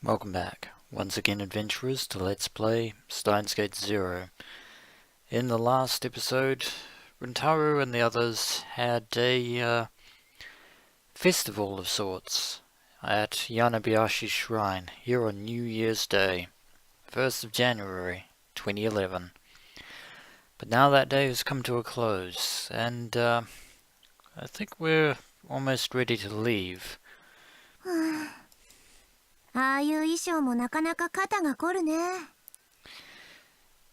Welcome back, once again adventurers, to Let's Play Steins 0. In the last episode, Rintaro and the others had a festival of sorts at Yanabayashi's shrine here on New Year's Day, 1st of January 2011. But now that day has come to a close, and I think we're almost ready to leave. ああいう衣装もなかなか肩が凝るね。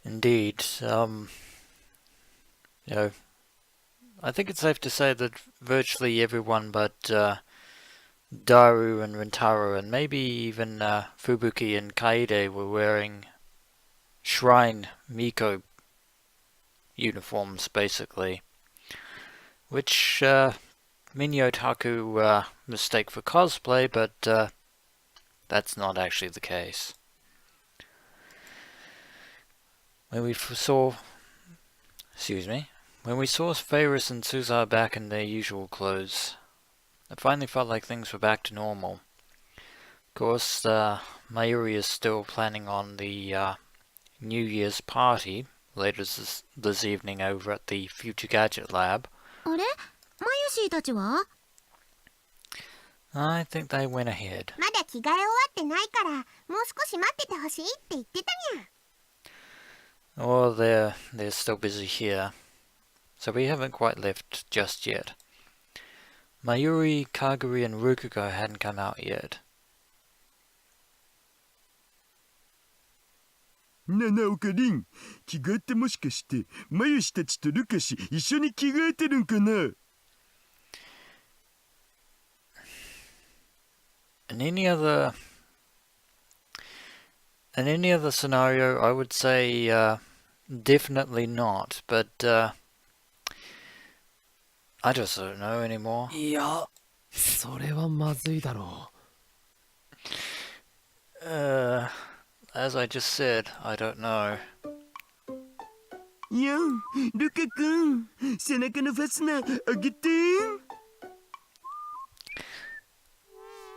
Indeed, I think it's safe to say that virtually everyone but Daru and Rintaro and maybe even Fubuki and Kaede were wearing Shrine Miko uniforms, basically. Which many otaku mistake for cosplay, but that's not actually the case. When we saw Ferris and Suzar back in their usual clothes, it finally felt like things were back to normal. Of course, Mayuri is still planning on the New Year's party later this evening over at the Future Gadget Lab. あれ？マユシーたちは？ I think they went ahead. まだ着替え終わってないから、もう少し待っててほしいって言ってたにゃ。 Or they're still busy here, so we haven't quite left just yet. Mayuri, Kaguri and Rukugo hadn't come out yet. ななおかりん、着替えってもしかして、マユシたちとルカシ一緒に着替えてるんかな? In any other scenario, I would say definitely not, but I just don't know anymore. いや、それはまずいだろう。As I just said, I don't know. よん、ルカ君、背中のファスナーあげて。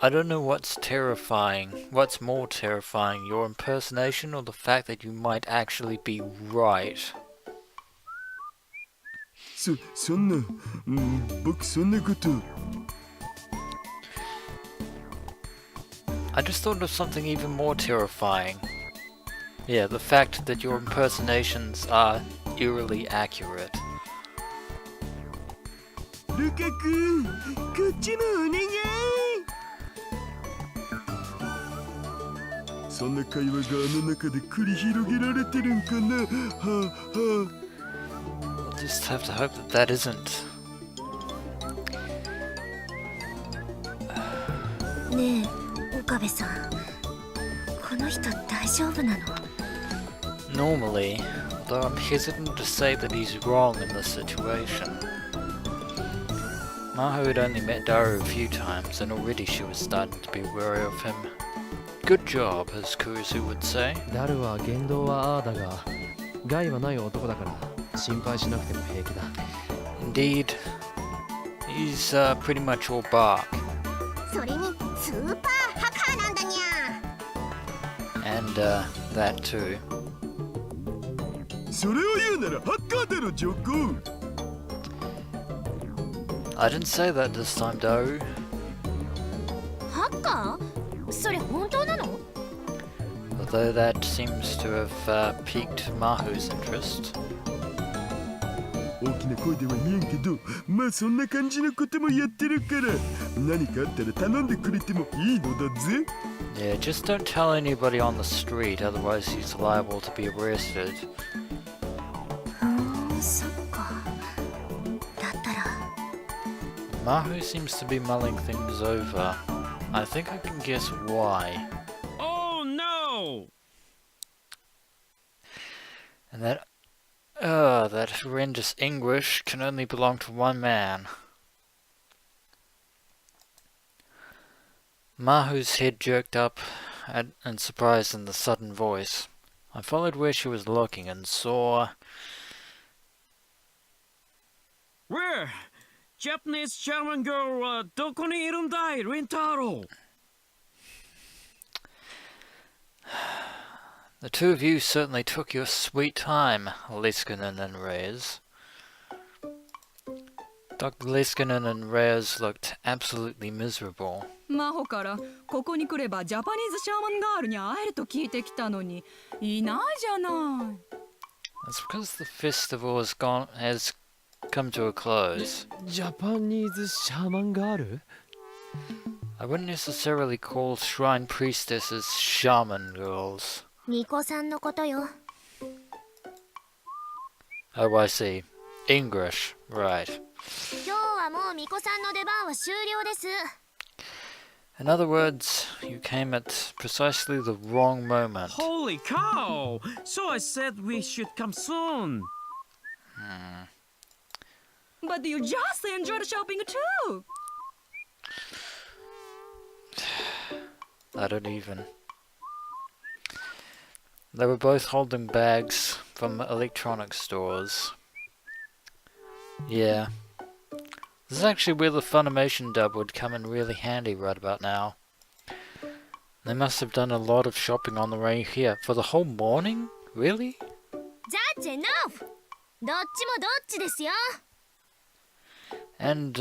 I don't know what's more terrifying, your impersonation or the fact that you might actually be right. そんな、僕そんなこと。 I just thought of something even more terrifying. Yeah, the fact that your impersonations are eerily accurate. ルカ君、こっちもお願い。 そんな会話があの中で繰り広げられてるんかな。はあはあ。 We'll just have to hope that isn't. ねえ、岡部さん。この人大丈夫なの？ Normally, though I'm hesitant to say that he's wrong in this situation. Maho had only met Daru a few times, and already she was starting to be wary of him. Good job, as Kurisu would say. ダルは言動はああだが、害はない男だから心配しなくても平気だ。Indeed, he's pretty much all bark. それにスーパーハカーなんだにゃ。 And that too. それを言うならハッカーだろ、ジョコ。 I didn't say that this time, Daru. ハッカー？それ本当なの？ Although that seems to have piqued Maho's interest. 大きな声では見えんけど、まあそんな感じのこともやってるから、何かあったら頼んでくれてもいいのだぜ。 Yeah, just don't tell anybody on the street, otherwise he's liable to be arrested. そっか。だったら。 Maho seems to be mulling things over. I think I can guess why. Oh no! And that horrendous English can only belong to one man. Maho's head jerked up and surprised in the sudden voice. I followed where she was looking and saw... Where? Japanese German girl, どこにいるんだい、Rintaro? The two of you certainly took your sweet time, Leskinen and Reyes. Dr. Leskinen and Reyes looked absolutely miserable. マホからここに来ればジャパニーズシャーマンガールに会えると聞いてきたのにいないじゃない。That's because the festival has come to a close. ジャパニーズシャーマンガール I wouldn't necessarily call shrine priestesses shaman girls. 巫女さんのことよ。 Oh, I see. English, right. 今日はもう巫女さんの出番は終了です。 In other words, you came at precisely the wrong moment. Holy cow! So I said we should come soon. But you just enjoyed shopping too. I don't even. They were both holding bags from electronics stores. Yeah. This is actually where the Funimation dub would come in really handy right about now. They must have done a lot of shopping on the way here. For the whole morning? Really? That's enough! どっちもどっちですよ。 And,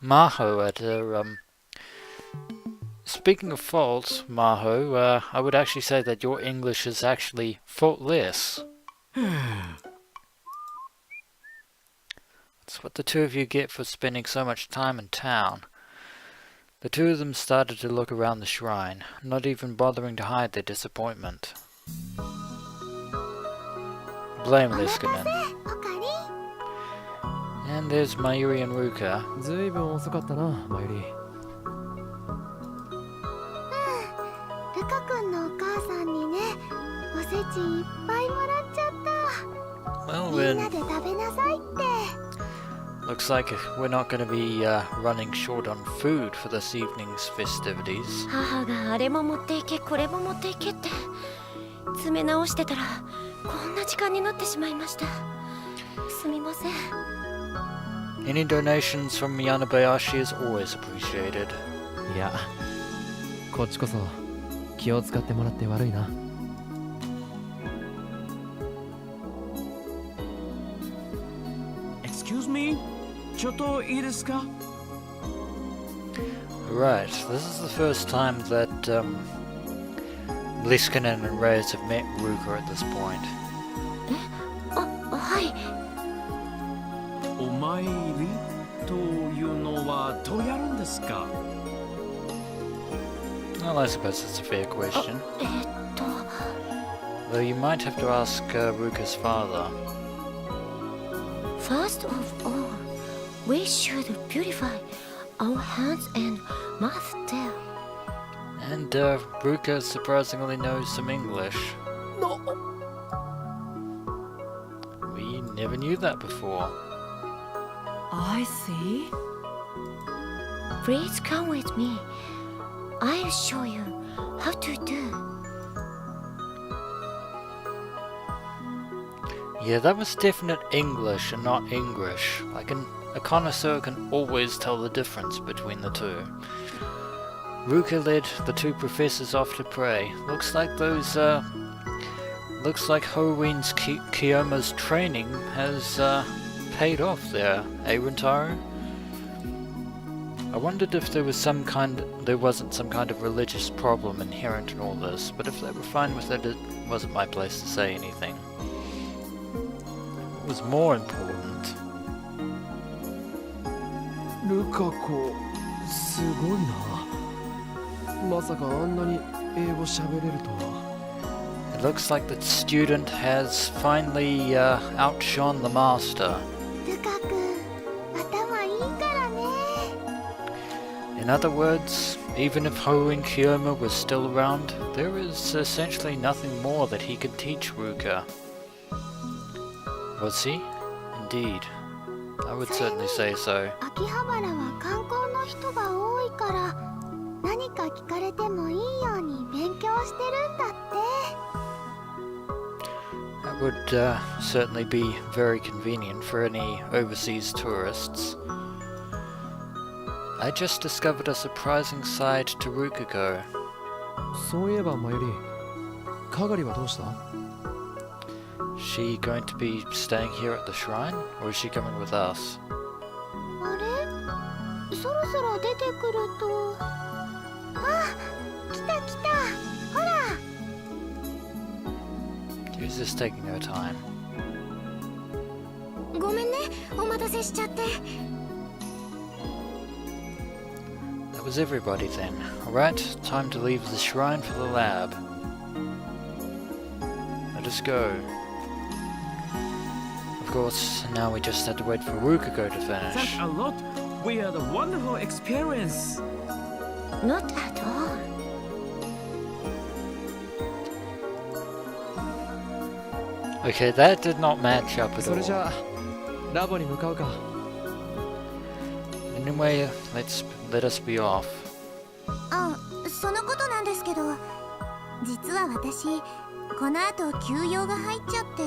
Maho at her, Speaking of fault, Maho, I would actually say that your English is actually faultless. That's what the two of you get for spending so much time in town. The two of them started to look around the shrine, not even bothering to hide their disappointment. Blame Leskinen. おかり。 And there's Mayuri and Ruka. ずいぶん遅かったな、マユリ。ルカ君のお母さんにね、おせちいっぱいもらっちゃった。 Well, みんなで食べなさいって。 looks like we're not going to be running short on food for this evening's festivities. 母があれも持っていけこれも持っていけって詰め直してたらこんな時間になってしまいました。すみません。 Any donations from Yanabayashi is always appreciated. いや、こっちこそ気を使ってもらって悪いな。Excuse me? ちょっといいですか? Right, this is the first time that Leskinen and Reyes have met Ruka at this point. はい。お参りというのはどうやるんですか? Well, I suppose it's a fair question. と Though you might have to ask Ruka's father. First of all, we should purify our hands and mouth there. And Ruka surprisingly knows some English. No. We never knew that before. I see. Please come with me. I'll show you how to do. Yeah, that was definite English and not English. A connoisseur can always tell the difference between the two. Ruka led the two professors off to pray. Looks like Hoween's Kiyoma's training has paid off there, eh, Rintaro? I wondered if there wasn't some kind of religious problem inherent in all this, but if they were fine with it, it wasn't my place to say anything. What was more important? ルカ子、すごいな。まさかあんなに英語喋れるとは。It looks like the student has finally outshone the master. ルカ君、頭いいからね。 In other words, even if Hoween Kiyoma was still around, there is essentially nothing more that he could teach Ruka. Was he? Indeed. I would certainly say so. 秋葉原は観光の人が多いから何か聞かれてもいいように勉強してるんだって。 That would certainly be very convenient for any overseas tourists. I just discovered a surprising side to Ruka. そういえばマユリ、かがりはどうした？ She going to be staying here at the shrine, or is she coming with us? あれ、そろそろ出てくると。あ、来た来た、ほら。She's just taking her time. ごめんね、お待たせしちゃって。That was everybody then. Alright, time to leave the shrine for the lab. Let us go. Of course, now we just had to wait for Rukago to finish. Thanks a lot. We had a wonderful experience. Not at all. Okay, that did not match up at それじ all. ゃあラボに向かうか。 Anyway, let us be off. あ、そのことなんですけど、実は私、この後休養が入っちゃって。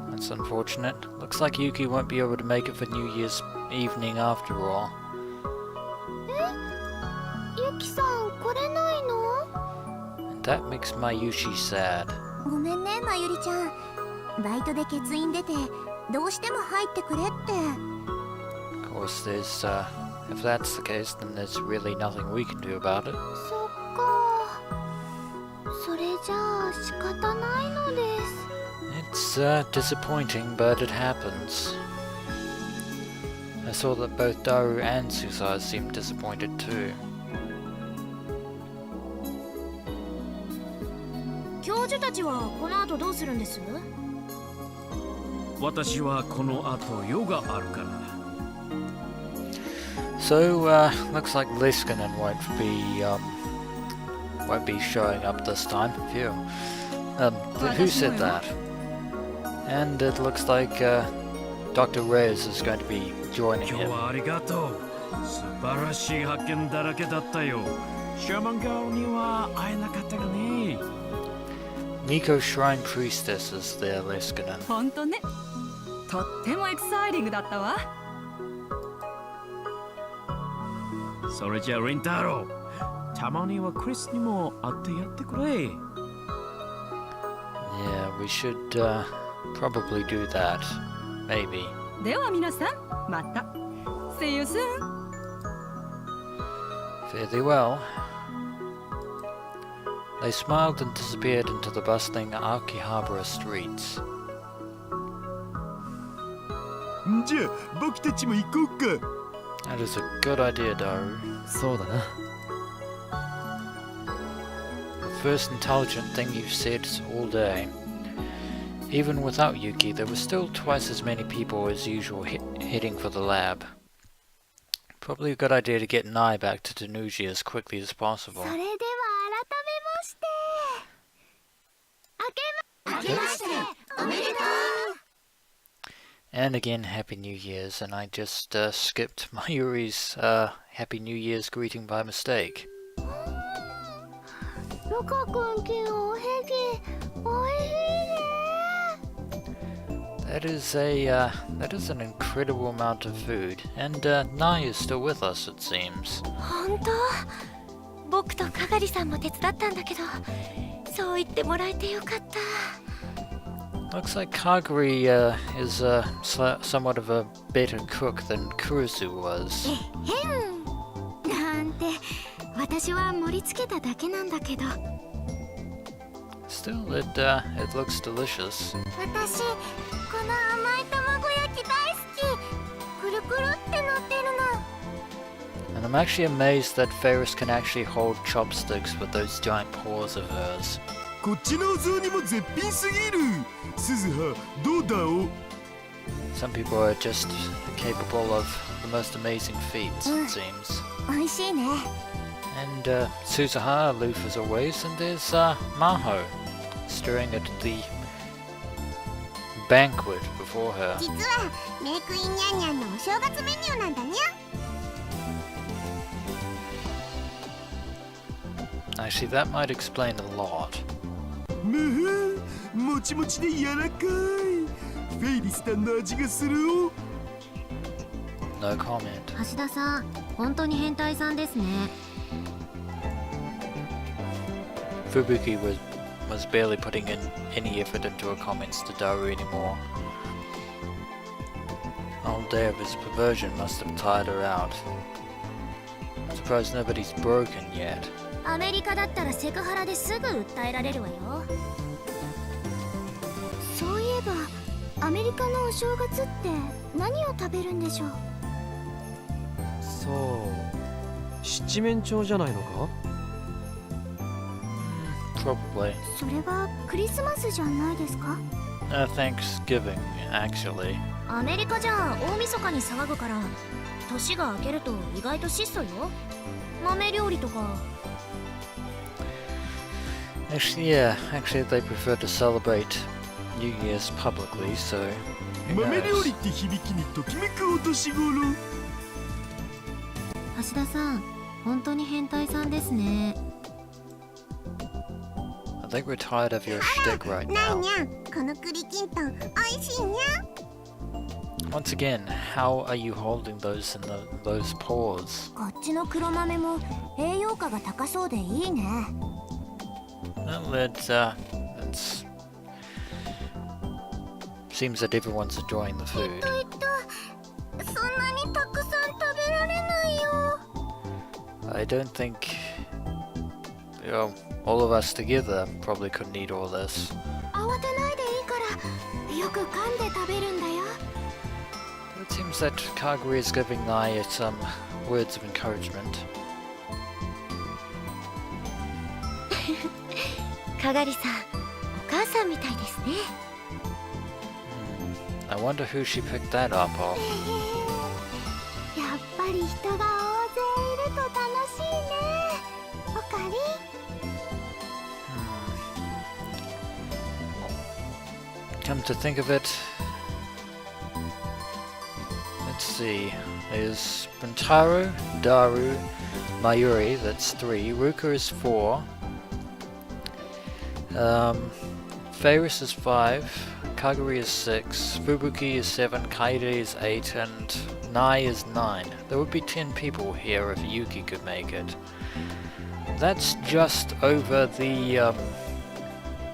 That's unfortunate. Looks like Yuki won't be able to make it for New Year's evening after all. ゆきさん、来れないの？ And that makes my Yushi sad. ごめんね、まゆりちゃん。バイトで欠員出て、どうしても入ってくれって。Of course, if that's the case, then there's really nothing we can do about it. そっか。それじゃあ仕方ないのです。It's disappointing, but it happens. I saw that both Daru and Susae seemed disappointed too. 教授たちはこの後どうするんです？私はこの後ヨガあるから。So, looks like Leskinen won't be showing up this time. Phew. Who said that? And it looks like Dr. Reyes is going to be joining 今日 him. はありがとう。素晴らしい発見だらけだったよ。シャーマンガールには会えなかったがね。Miko Shrine Priestess is there, Leskinen. ほんとね。とってもエキサイティングだったわ。それじゃあリンタロウ、たまにはクリスにも会ってやってくれ。Yeah, we should probably do that. Maybe. では皆さん、また。See you soon! Fare thee well. They smiled and disappeared into the bustling Akihabara streets. んじゃあ僕たちも行こうか。 That is a good idea, Daru. そうだな。 The first intelligent thing you've said all day. Even without Yuki, there were still twice as many people as usual heading for the lab. Probably a good idea to get Nai back to Tanuji as quickly as possible. それでは改めまして。明けましておめでとう。 And again, Happy New Year's, and I just skipped Mayuri's Happy New Year's greeting by mistake. ルカ君ちのおへぎおいしいね。 That is an incredible amount of food, and Nai is still with us, it seems. 本当？僕とかがりさんも手伝ったんだけど、そう言ってもらえてよかった。 Looks like Kaguri is somewhat of a better cook than Kurisu was. なんて、私は盛り付けただけなんだけど。 Still, it looks delicious. 私、この甘い卵焼き大好き。くるくるってなってるの。 And I'm actually amazed that Ferris can actually hold chopsticks with those giant paws of hers. こっちのお雑煮も絶品すぎる。鈴葉どうだお？ Some people are just capable of the most amazing feats, it seems. 美味しいね。 And Susaha aloof as always, and there's Maho staring at the banquet before her. 実はメイクインニャンニャンのお正月メニューなんだにゃ。 Actually, that might explain a lot. むふん、もちもちで柔らかい。フェイリスタンの味がするお。 No comment. 橋田さん、本当に変態さんですね。Fubuki was barely putting in any effort into her comments to Daru anymore. The whole day of his perversion must have tired her out. I'm surprised nobody's broken yet. アメリカだったらセクハラですぐ訴えられるわよ。そういえばアメリカのお正月って何を食べるんでしょう。そう七面鳥じゃないのか。 Probably. それはクリスマスじゃないですか。Thanksgiving, actually. アメリカじゃ大晦日に騒ぐから年が明けると意外と質素よ。豆料理とか。Actually they prefer to celebrate New Year's publicly, so who 豆料 knows? 理って響きにときめくお年頃。橋田さん、本当に変態さんですね。I think we're tired of your shtick right now. この栗きんとん美味しいにゃ。 Once again, how are you holding those in those paws? こっちの黒豆も栄養価が高そうでいいね。Well, it's seems that everyone's enjoying the food. そんなにたくさん食べられないよ。 I don't think, all of us together probably couldn't eat all this. 慌てないでいいからよく噛んで食べるんだよ。 It seems that Kagura is giving Nai some words of encouragement. かがりさん、お母さんみたいですね。 I wonder who she picked that up of. やっぱり人が大勢いると楽しいね。おかり。 Come to think of it, let's see, there's Rintaro, Daru, Mayuri, that's 3, Ruka is 4, Ferris is 5, Kaguri is 6, Fubuki is 7, Kaide is 8, and Nai is 9. There would be 10 people here if Yuki could make it. That's just over the,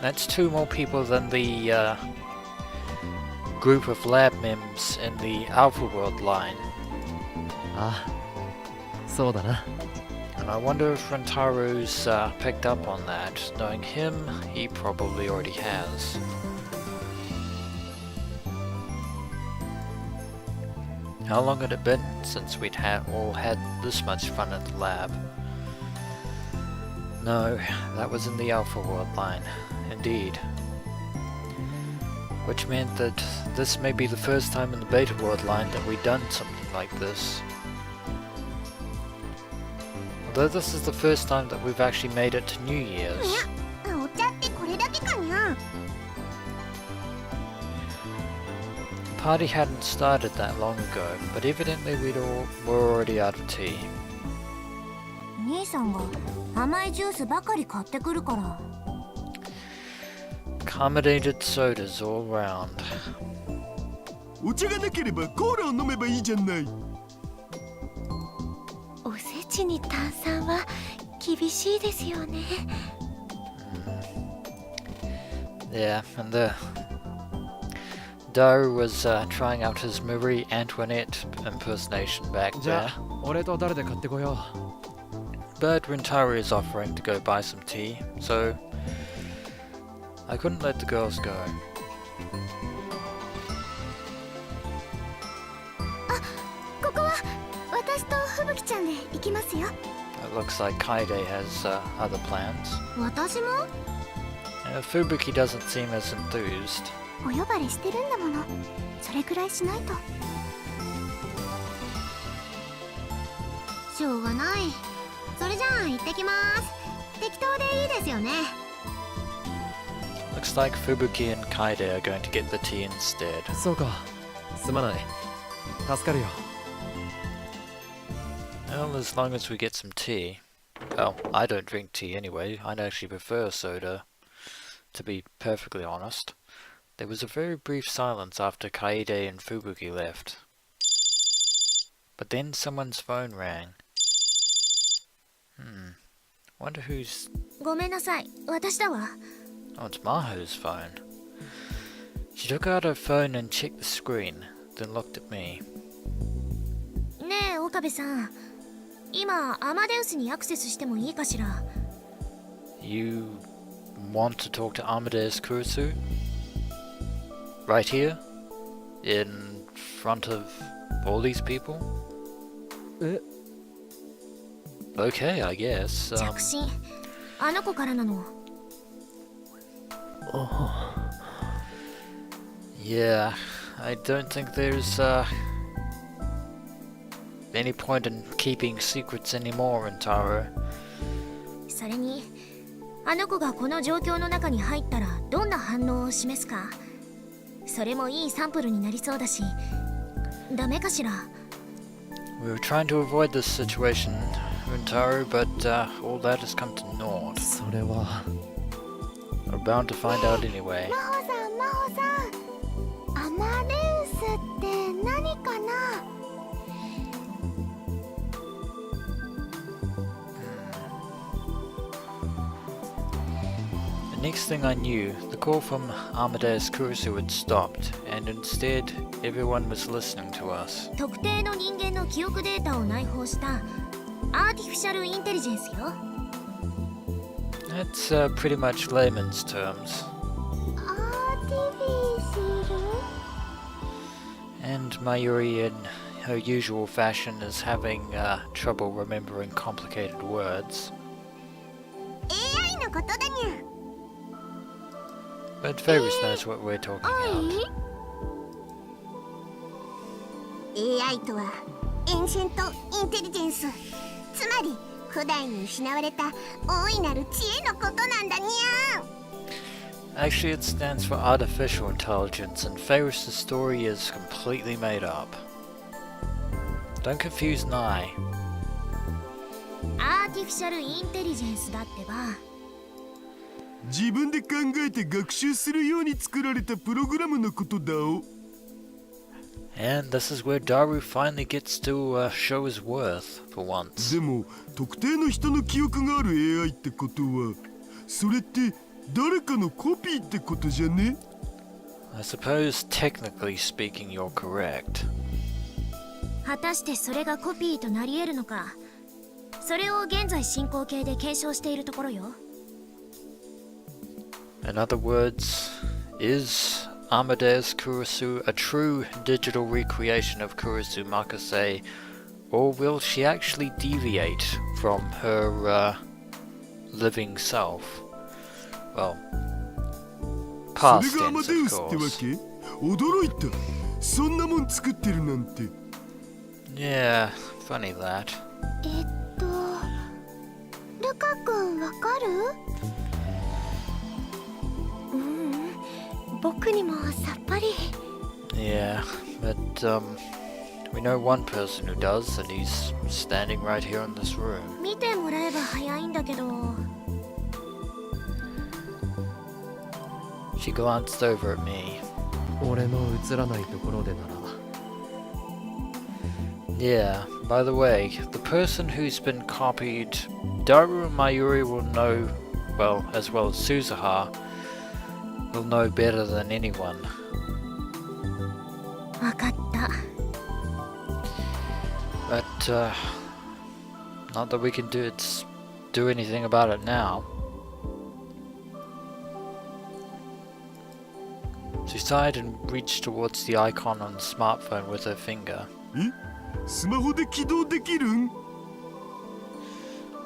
that's 2 more people than the, group of lab mems in the Alpha World line. あ、そうだな。 And I wonder if Rintaro's picked up on that. Knowing him, he probably already has. How long had it been since we'd all had this much fun at the lab? No, that was in the Alpha World line. Indeed. Which meant that this may be the first time in the Beta World line that we've done something like this. Although this is the first time that we've actually made it to New Year's. お茶ってこれだけかにゃ。 The party hadn't started that long ago, but evidently were already out of tea. 兄さんが甘いジュースばかり買ってくるから。 Carbonated sodas all round. お茶がなければコーラを飲めばいいじゃない。おせちに炭酸は厳しいですよね。 Yeah, and Daru was trying out his Marie Antoinette impersonation back じゃ there. あ俺と誰で買ってこよ But Rintaro is offering to go buy some tea, so I couldn't let the girls go. ここは私とふぶきちゃんで行きますよ。 It looks like Kaide has other plans. 私も Fubuki doesn't seem as enthused. お呼ばれしてるんだもの。それくらいしないと。しょうがない。それじゃあ行ってきます。適当でいいですよね。 Looks like Fubuki and Kaide are going to get the tea instead. う。そうか。すまない。助かるよ。 Well, as long as we get some tea. Well, I don't drink tea anyway. I'd actually prefer soda, to be perfectly honest. There was a very brief silence after Kaede and Fubuki left. But then someone's phone rang. Wonder who's... ごめんなさい、私だわ。 Oh, it's Maho's phone. She took out her phone and checked the screen, then looked at me. ねえ岡部さん、今アマデウスにアクセスしてもいいかしら？ You want to talk to Amadeus Kurisu? Right here? In front of all these people? え Okay, I guess. 着信、あの子からなの。 Yeah, I don't think there's any point in keeping secrets anymore, Rintaro. それにあの子がこの状況の中に入ったらどんな反応を示すか、それもいいサンプルになりそうだし、ダメかしら？ We were trying to avoid this situation, Rintaro, but all that has come to naught. それは We're bound to find out anyway. マホさん、マホさん、アマデウスって何かな？ The next thing I knew, the call from Amadeus Kurisu had stopped, and instead, everyone was listening to us. 特定の人間の記憶データを内包したアーティフィシャルインテリジェンスよ。 That's pretty much layman's terms. アーティフィシャル？ And Mayuri, in her usual fashion, is having trouble remembering complicated words. AI のことだにゃ。 But Ferris knows what we're talking about. AI とはエンシェントインテリジェンス、つまり古代に失われた大いなる知恵のことなんだにゃ。 Actually, it stands for artificial intelligence, and Ferris's story is completely made up. Don't confuse Nye. アーティフィシャルインテリジェンスだってば。 自分で考えて学習するように作られたプログラムのことだお。 And this is where Daru finally gets to show his worth, for once. でも特定の人の記憶がある AI ってことは、それって誰かのコピーってことじゃね？ I suppose, technically speaking, you're correct. 果たしてそれがコピーとなり得るのか、それを現在進行形で検証しているところよ。 In other words, is Amadeus Kurisu a true digital recreation of Kurisu Makase, or will she actually deviate from her living self? Well, そ past れがアマ tense, デウ of スってわ course. け？驚いた。そんなもん作ってるなんて。 Yeah, funny that. ルカ君わかる？僕にもさっぱり。 Yeah, but we know one person who does, and he's standing right here in this room. 見てもらえば早いんだけど。 She glanced over at me. 俺の映らないところでなら Yeah, by the way, the person who's been copied, Daru and Mayuri will know, as well as Suzuha, will know better than anyone. わかった。 But, not that we can do anything about it now. She sighed and reached towards the icon on the smartphone with her finger. え？スマホで起動できるん？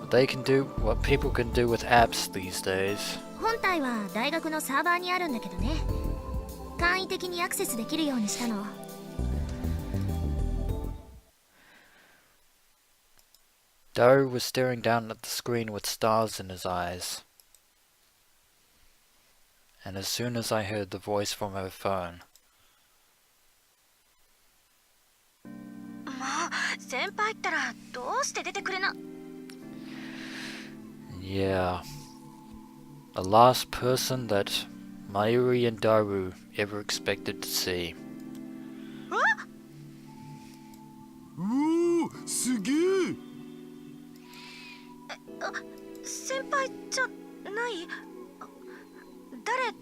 They can do what people can do with apps these days. 本体は大学のサーバーにあるんだけどね。簡易的にアクセスできるようにしたの。 Daru was staring down at the screen with stars in his eyes. And as soon as I heard the voice from her phone, 先輩ったらどうして出てくれな。 yeah, the last person that Mayuri and Daru ever expected to see. うお、すげえ。先輩じゃない誰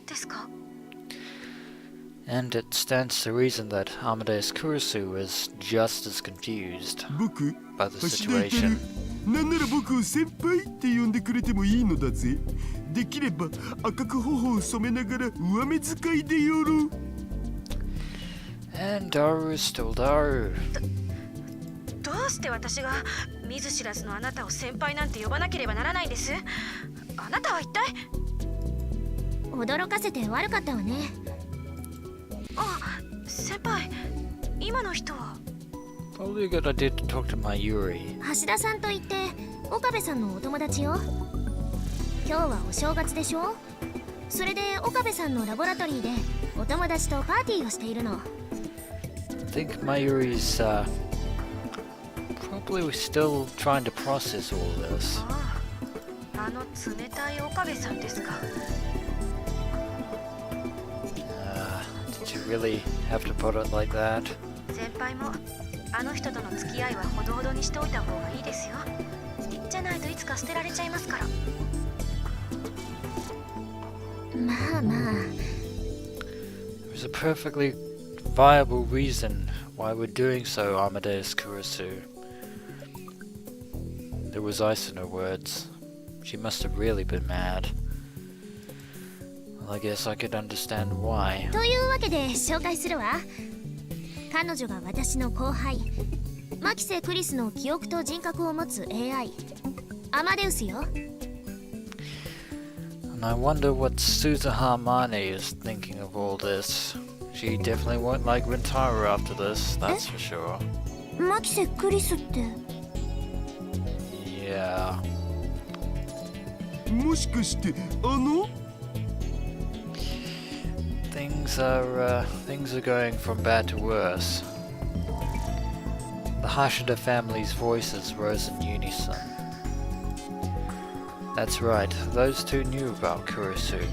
ですか And it stands to reason that Amadeus Kurisu is just as confused 僕 by the 橋田至 situation. なんなら僕を先輩って呼んでくれてもいいのだぜ。できれば赤く頬を染めながら上目遣いでよろ。 And Daru is still Daru. どうして私が見ず知らずのあなたを先輩なんて呼ばなければならないんです？あなたは一体？驚かせて悪かったわね。あ、先輩、今の人は？ Probably a good idea to talk to Mayuri. 橋田さんといって岡部さんのお友達よ。今日はお正月でしょ。それで岡部さんのラボラトリーでお友達とパーティーをしているの。 I think Mayuri's probably still trying to process all this. あの冷たい岡部さんですか。Did you really have to put it like that? 先輩もあの人との付き合いはほどほどにしておいた方がいいですよ。じゃないといつか捨てられちゃいますから。まあまあ。 There's a perfectly viable reason why we're doing so, Amadeus Kurisu. There was ice in her words. She must have really been mad. Well, I guess I could understand why. というわけで紹介するわ。彼女が私の後輩、マキセ・クリスの記憶と人格を持つ AI、アマデウスよ。And I wonder what Suzuha Mane is thinking of all this. She definitely won't like Rintaro after this, that's for sure. マキセ・クリスって Yeah. もしかしてあの Things are going from bad to worse. The Hashida family's voices rose in unison. That's right, those two knew about Kurisu.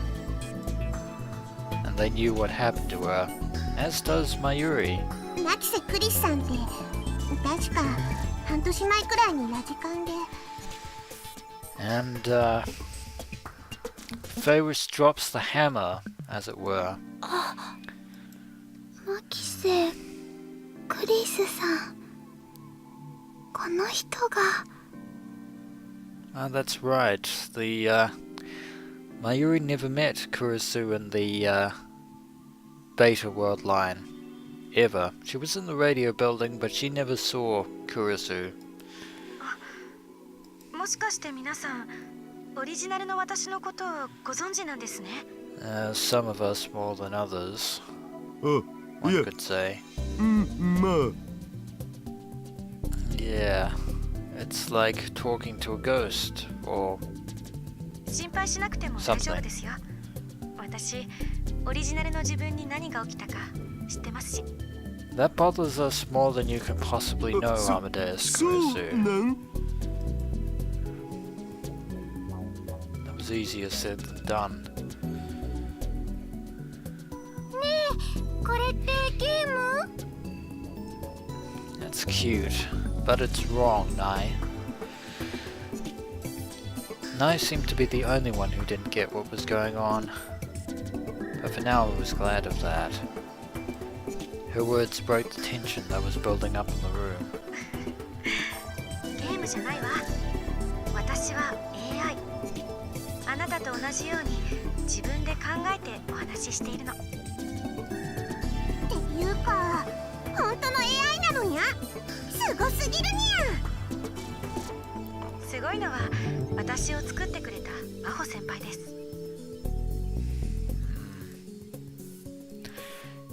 And they knew what happened to her, as does Mayuri. マキセ・クリスさんって確か半年前くらいにラジカンで。 And Ferris drops the hammer, as it were. マキセ・クリスさん、この人が。 That's right. The Mayuri never met Kurisu in the Beta World line. Ever. She was in the radio building, but she never saw Kurisu. もしかして皆さん、オリジナルの私のことをご存知なんですね。Some of us more than others, あ、 one いや、 could say. まあ Yeah. It's like talking to a ghost, or 心配しなくても大丈夫ですよ。私、オリジナルの自分に何が起きたか知ってますし。 that bothers us more than you can possibly know, Amadeus そう Kurisu. なん That was easier said than done. これってゲーム？ That's cute, but it's wrong, Nai. Nai seemed to be the only one who didn't get what was going on. But for now I was glad of that. Her words broke the tension that was building up in the room. ゲームじゃないわ。私は AI。あなたと同じように自分で考えてお話ししているの。っていうか、本当の AI なのにゃ。すごすぎるにゃ。すごいのは私を作ってくれたマホ先輩です。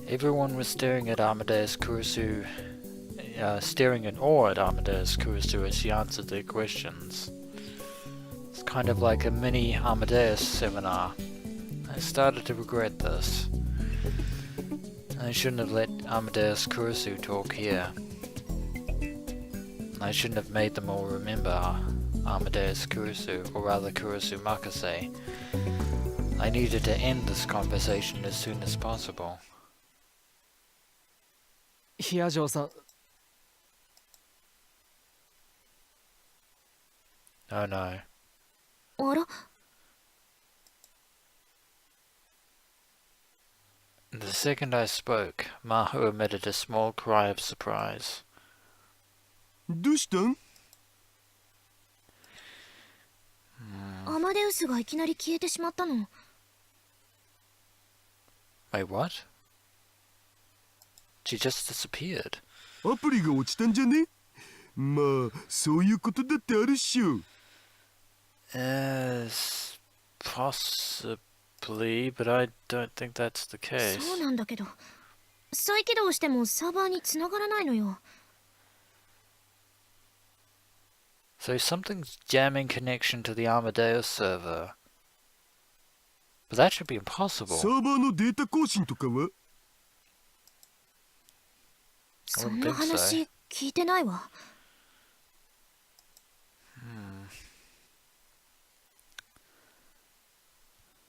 Everyone was staring at Amadeus Kurisu, staring in awe at Amadeus Kurisu as she answered their questions. It's kind of like a mini Amadeus seminar. I started to regret this. I shouldn't have let Amadeus Kurisu talk here. I shouldn't have made them all remember Amadeus Kurisu, or rather Kurisu Makase. I needed to end this conversation as soon as possible. ヒアジョーさん、 Oh no. あら、The second I spoke, Maho emitted a small cry of surprise. どうしたん？アマデウスがいきなり消えてしまったの。Wait, what? She just disappeared. アプリが落ちたんじゃね？まあ、そういうことだってあるっしょ。Possibly, but I don't think that's the case. そうなんだけど、再起動してもサーバーに繋がらないのよ。So something's jamming connection to the Amadeus server. But that should be impossible. サーバーのデータ更新とかは？そんな話聞いてないわ。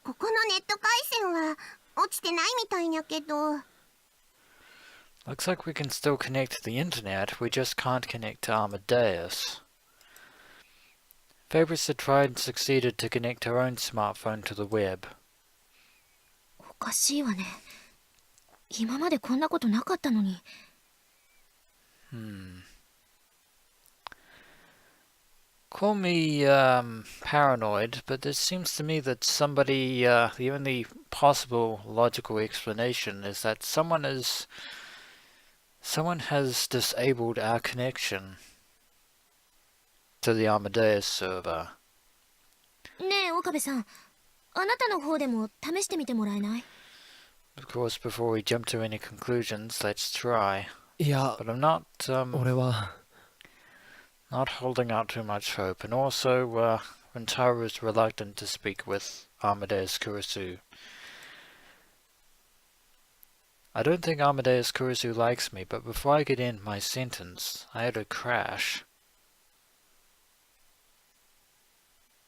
ここのネット回線は落ちてないみたいやけど。Looks like we can still connect to the internet, we just can't connect to Amadeus. Fabrice had tried and succeeded to connect her own smartphone to the web. おかしいわね。今までこんなことなかったのに。Call me paranoid, but it seems to me that somebody, the only possible logical explanation is that someone has disabled our connection to the Amadeus server. ねえ岡部さん、あなたの方でも試してみてもらえない？ Of course, before we jump to any conclusions, let's try. いや、 But I'm not 俺は not holding out too much hope, and also Rintaro is reluctant to speak with Amadeus Kurisu. I don't think Amadeus Kurisu likes me, but before I could end my sentence, I had a crash.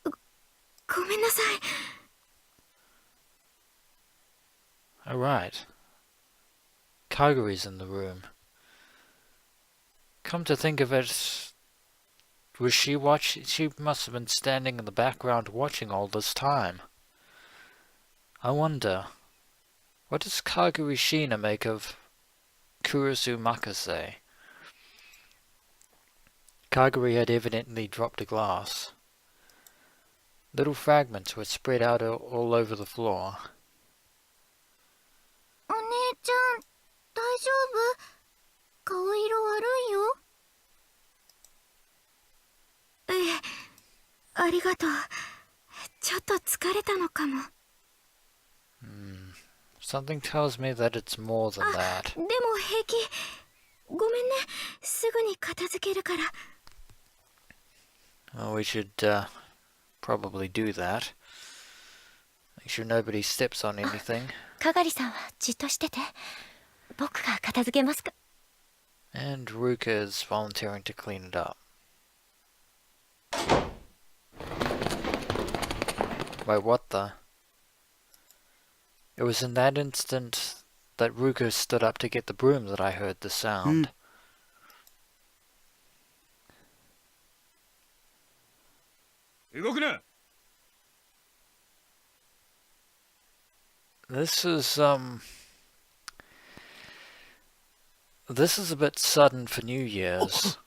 ごめんなさい。 Alright. Kaguri's in the room. Come to think of it, was she must have been standing in the background watching all this time. I wonder, what does Kaguri Shina make of Kurisu Makase? Kaguri had evidently dropped a glass. Little fragments were spread out all over the floor. お姉ちゃん、大丈夫？顔色悪いよ。ええ、ありがとう。ちょっと疲れたのかも。Something tells me that it's more than that. でも平気。ごめんね。すぐに片付けるから。Well, we should probably do that. Make sure nobody steps on anything. かがりさんはじっとしてて。僕が片付けますか。And Ruka is volunteering to clean it up. Wait, what the? It was in that instant that Ruka stood up to get the broom that I heard the sound. This is a bit sudden for New Year's.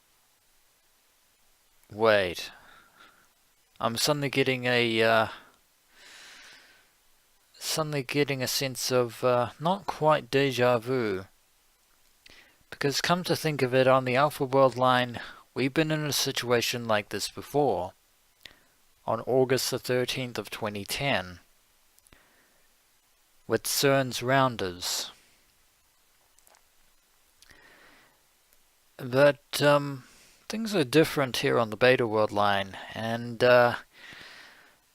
Wait. I'm suddenly getting a sense of not quite deja vu. Because come to think of it, on the Alpha World line, we've been in a situation like this before. On August the 13th of 2010. With CERN's Rounders. But things are different here on the Beta World line, and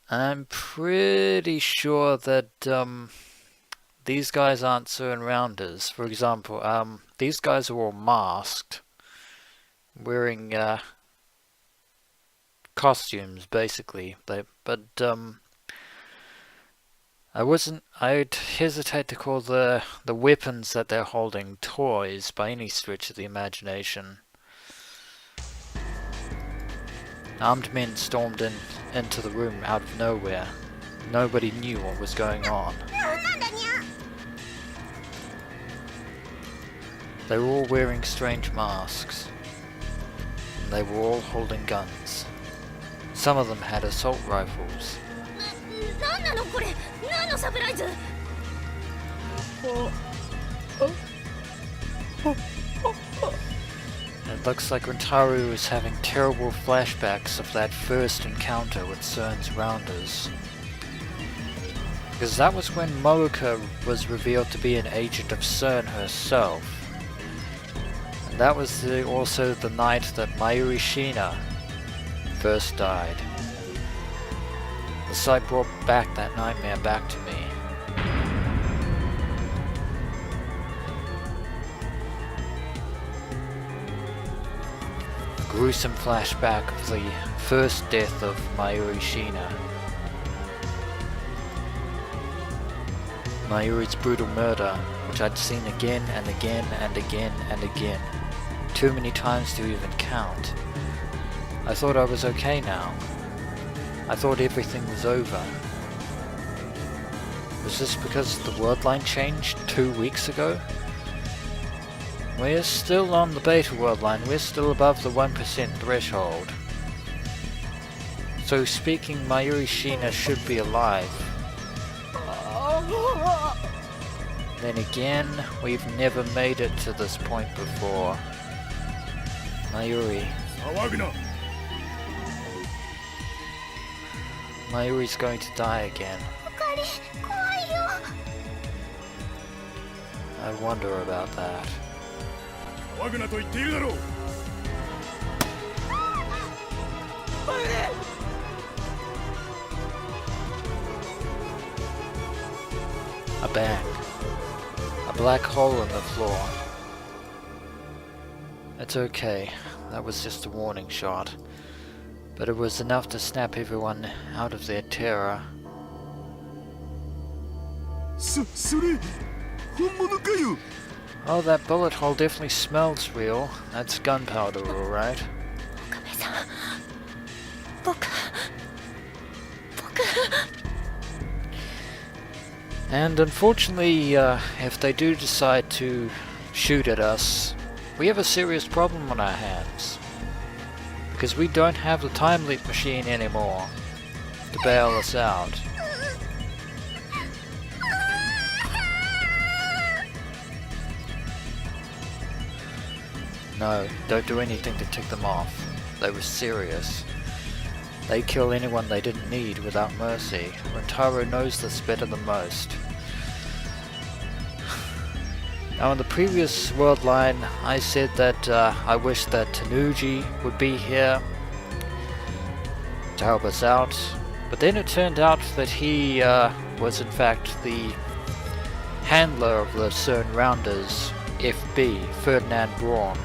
I'm pretty sure that these guys aren't CERN Rounders. For example, these guys are all masked, wearing costumes basically. I'd hesitate to call the weapons that they're holding toys by any stretch of the imagination. Armed men stormed into the room out of nowhere. Nobody knew what was going on. They were all wearing strange masks. And they were all holding guns. Some of them had assault rifles. なんなのこれ、何のサプライズ？ It looks like Rintaro is having terrible flashbacks of that first encounter with CERN's Rounders. Because that was when Moeka was revealed to be an agent of CERN herself. And that was also the night that Mayuri Shina first died. The sight brought back that nightmare back to me. Gruesome flashback of the first death of Mayuri Shina. Mayuri's brutal murder, which I'd seen again and again and again and again. Too many times to even count. I thought I was okay now. I thought everything was over. Was this because the word line changed 2 weeks ago? We're still on the beta world line, we're still above the 1% threshold. So speaking, Mayuri Shina should be alive. Then again, we've never made it to this point before. Mayuri. Mayuri's going to die again. あかり、怖いよ。 I wonder about that. 騒ぐなと言っているだろう。 A bang. A black hole in the floor. It's okay. That was just a warning shot. But it was enough to snap everyone out of their terror. それ本物かよ。 Oh, that bullet hole definitely smells real. That's gunpowder, alright. 岡部さん、僕。 And unfortunately, if they do decide to shoot at us, we have a serious problem on our hands. Because we don't have the time leap machine anymore to bail us out. No, don't do anything to tick them off. They were serious. They kill anyone they didn't need without mercy. Rintaro knows this better than most. Now in the previous world line, I said that I wish that Tanuji would be here to help us out. But then it turned out that he was in fact the handler of the CERN Rounders, FB, Ferdinand Braun.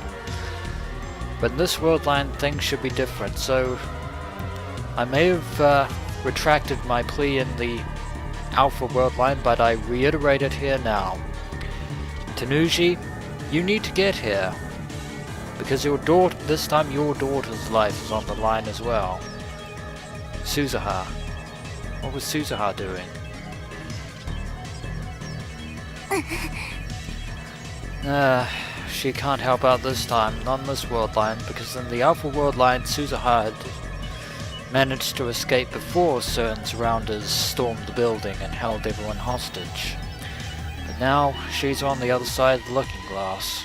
But in this world line, things should be different, so I may have retracted my plea in the Alpha world line, but I reiterate it here now. Tanuji, you need to get here, because your daughter, this time your daughter's life is on the line as well. Suzuha. What was Suzuha doing? She can't help out this time, not in this world line, because in the Alpha world line, Suzuha had managed to escape before CERN's Rounders stormed the building and held everyone hostage. But now, she's on the other side of the looking glass.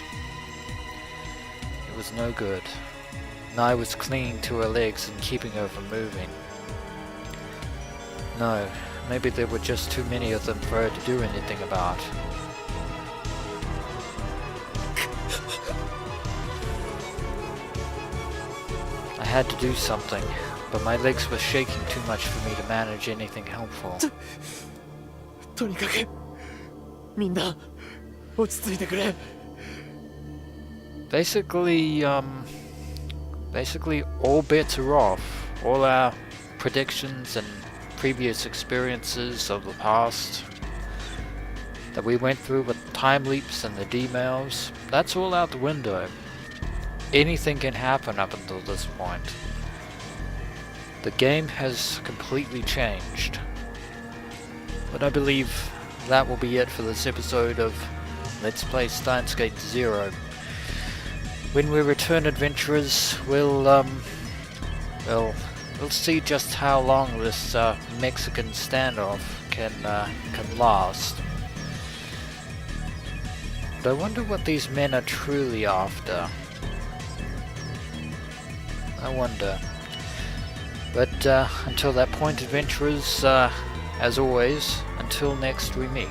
It was no good. Nai was clinging to her legs and keeping her from moving. No, maybe there were just too many of them for her to do anything about. I had to do something, but my legs were shaking too much for me to manage anything helpful. とにかくみんな落ち着いてくれ。 Basically, all bets are off. All our predictions and previous experiences of the past that we went through with time leaps and the D-mails, that's all out the window. Anything can happen up until this point. The game has completely changed. But I believe that will be it for this episode of Let's Play Steins Gate 0. When we return, adventurers, we'll see just how long this Mexican standoff can last. But I wonder what these men are truly after. I wonder. But until that point, adventurers, as always, until next we meet.